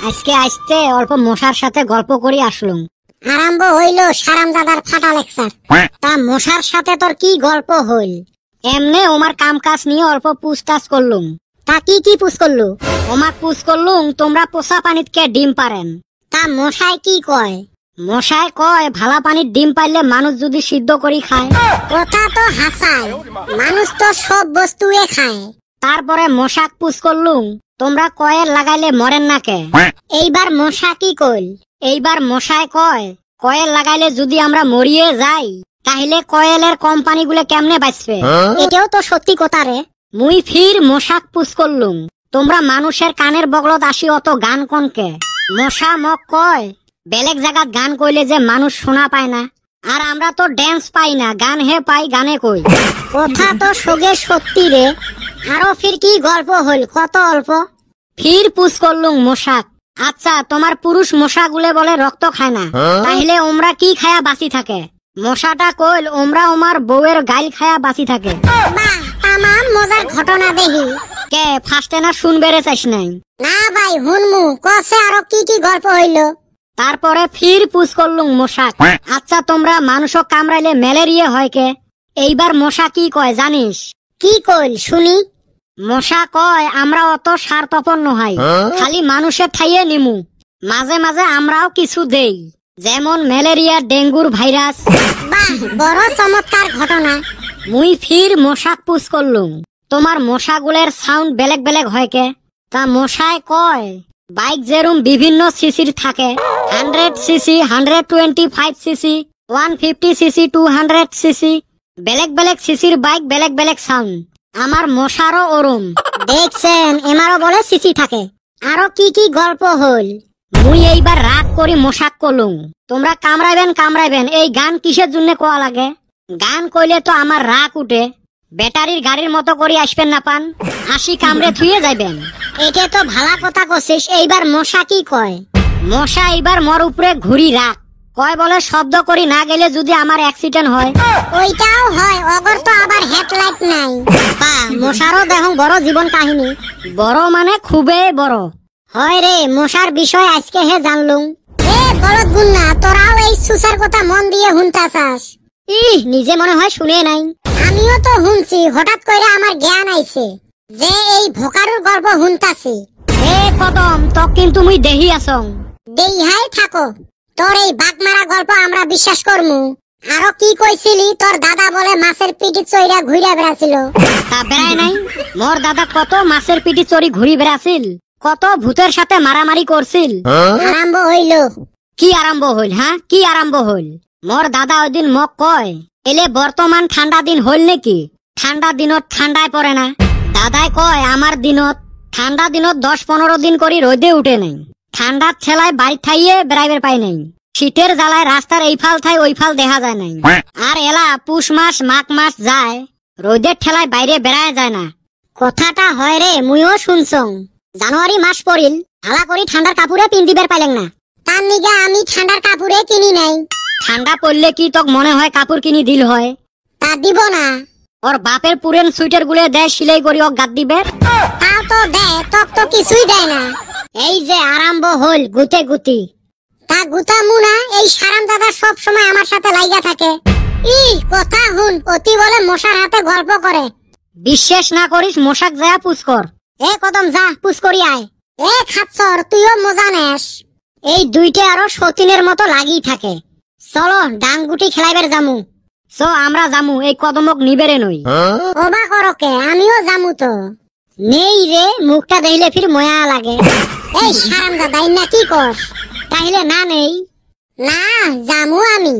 আজকে আসতে অল্প মশার সাথে গল্প করি আসলুম। আরম্ভ হইল সারামজাদার ফাটা লেকচার। তা মশার সাথে তোর কি গল্প হইল? এমনে ওমার কাম কাজ নিয়ে অল্প পুছতাছ করলুম। তা কি কি পুষ করলু? ওমাক পুছ করলুম তোমরা পোষা পানিত কে ডিম পারেন। তা মশাই কি কয়? মশায় কয় ভালা পানির ডিম পাইলে মানুষ যদি সিদ্ধ করি খায়। কথা তো হাসায়, মানুষ তো সব বস্তুয়ে খায়। তারপরে মশাক পুছ করলুম তোমরা কয়েল লাগাইলে মরেন না কে। এইবার মশা কি কইল? এইবার মশায় কয় কয়েল লাগাইলে যদি আমরা মরিয়ে যাই তাহলে কয়েলের কোম্পানি গুলো কেমনে বাঁচবে। এটাও তো সত্যি কথা রে। মুই ফির মশাক পুছ করলুম তোমরা মানুষের কানের বগলত আসি অত গান কনকে। মশা মক কয় বেলেগ জায়গাত গান কইলে যে মানুষ শোনা পায় না, আর আমরা তো ড্যান্স পাই না, গান হে পাই গানে কই। কথা তো সগে সত্যি রে। আরো ফির কি গল্প হইল কত অল্প? ফির পুছ করলুম মশাক আচ্ছা তোমার পুরুষ মশা গুলে বলে রক্ত খায় না, তাহলে ওমরা কি খায়া বাঁচি থাকে। মশাটা কইল ওমরা ওমার বউয়ের গাইল খায়া বাঁচি থাকে। বাহ, তামাম মজার ঘটনা দেখি। কে ফার্স্টে না শুনবেরে চাইস নাই? না ভাই হুনমু, কসে আরো কি কি গল্প হইল? তারপরে ফির পুছ করলুম মশাক আচ্ছা তোমরা মানুষক কামড়াইলে ম্যালেরিয়া হয় কে। এইবার মশা কি কয় জানিস? কি কইল শুনি? মশা কয় আমরা অত স্বার্থপন্ন হই, খালি মানুষের ঠাইয়ে নিমু, মাঝে মাঝে আমরাও কিছু দেই, যেমন ম্যালেরিয়া ডেঙ্গুর ভাইরাস। বাহ, বড় চমৎকার ঘটনা। মুই ফির মশাক পুছ করলুম তোমার মশাগুলের সাউন্ড বেলেগ বেলেগ হয় কে। তা মশায় কয় বাইক যেরুম বিভিন্ন সিসির থাকে, 100 সিসি, 125 সিসি, 150 সিসি, 200 সিসি, বেলেগ বেলেগ সিসির বাইক বেলেগ বেলেগ সাউন্ড। আমার মশারও ওরম। দেখছেন এমারও বলে সিসি থাকে। আরো কি কি গল্প হইল? মুই এইবার রাগ করি মশাক কলুম তোমরা কামড়াইবেন এই গান কিসের জন্য কোয়া লাগে। গান কইলে তো আমার রাগ উঠে। ব্যাটারির গাড়ির মতো করে আসবেন না পান, আসি কামড়ে থুয়ে যাইবেন। এটা তো ভালা কথা কছিস। এইবার মশা কি কয়? মশা এইবার মোর উপরে ঘুরি রাখ কয় বলে শব্দ করি না গেলে যদি আমার অ্যাক্সিডেন্ট হয়। ওইটাও হয়, অগর তো আবার হেডলাইট নাই। তা মশারও দেখো বড় জীবন কাহিনী, বড় মানে খুবই বড়। হয় রে, মশার বিষয় আজকে হে জানলুম। এ বলদ গুন্না, তোরাও এই সুসার কথা মন দিয়ে হুনতাছাস। নিজে মনে হয় শুনে নাই। আমিও তো হুনছি, হঠাৎ করে আমার জ্ঞান আইছে যে এই ভোকারুর গল্প হুনতাছি। এ কদম তো কিন্তু মুই দেহি আসং। দেইহাই থাকো, তোর এই বাগমারা গল্প আমরা বিশ্বাস করমু। আরো কি কইছিলি তোর দাদা বলে মাছের পিঠি চইরা ঘুরে বেড়াছিল? তা বেড়ায় নাই, মোর দাদা কত মাছের পিঠি চড়ি ঘুরি বেড়াছিল, কত ভূতের সাথে মারামারি করছিল। আরম্ভ হইল? কি আরম্ভ হইল? হ্যাঁ কি আরম্ভ হইল? মোর দাদা ওই দিন মক কয় এলে বর্তমান ঠান্ডা দিন হইল নাকি, ঠান্ডা দিনত ঠান্ডায় পড়ে না। দাদায় কয় আমার দিনত ঠান্ডা দিনত 10-15 দিন করি রোদে উঠে নাই, ঠান্ডার ঠেলায় বাড়ি থাইয়ে বেড়াইবার পাই নাই, শীতের জ্বালায় রাস্তার এই ফাল থাই ওই ফাল দেখা যায় নাই। আর এলা পুষ মাস মাঘ মাস যায় রোদের ঠেলায় বাইরে বেড়ায় যায় না। কথাটা হয় রে, মুইও শুনছং। জানুয়ারি মাস পড়িল, হালা করি ঠান্ডার কাপড়ে পিন্দিবার পাইলেন না, তার নিগা আমি ঠান্ডার কাপড়ে কিনি নাই। ঠান্ডা পড়লে কি তোক মনে হয় কাপড় কিনি দিল হয়? তা দিব না। ওর বাপের পুরেন সুইটার গুলো দেয় সিলাই করি ওক গাদ দিবে। তাও তো দেয়, তক তো কিছুই দেয় না। এই যে আরম্ভ হইল গুতে গুতি। তা গুতামু না, এই সারাম দাদা সব সময় আমার সাথে লাইগা থাকে। কথা হুন, অতি বলে মশার হাতে গল্প করে। বিশ্বাস না করিস মশাক যায় পুষ কর। এ কদম যা পুষ করি আয়। এ খাচ্ছর, তুইও মজা নেস। এই দুইটা আরো সতীনের মতো লাগি থাকে। চলো ডাংগুটি খেলাইবার জামু। আমরা জামু, এই কদমক নিবেরে নই। ওবা করকে, আমিও জামু তো। নেই রে, মুখটা দেখলে ফির ময়া লাগে। এই সারাম দাদা না কি কর? তাইলে না নেই। না জামু আমি।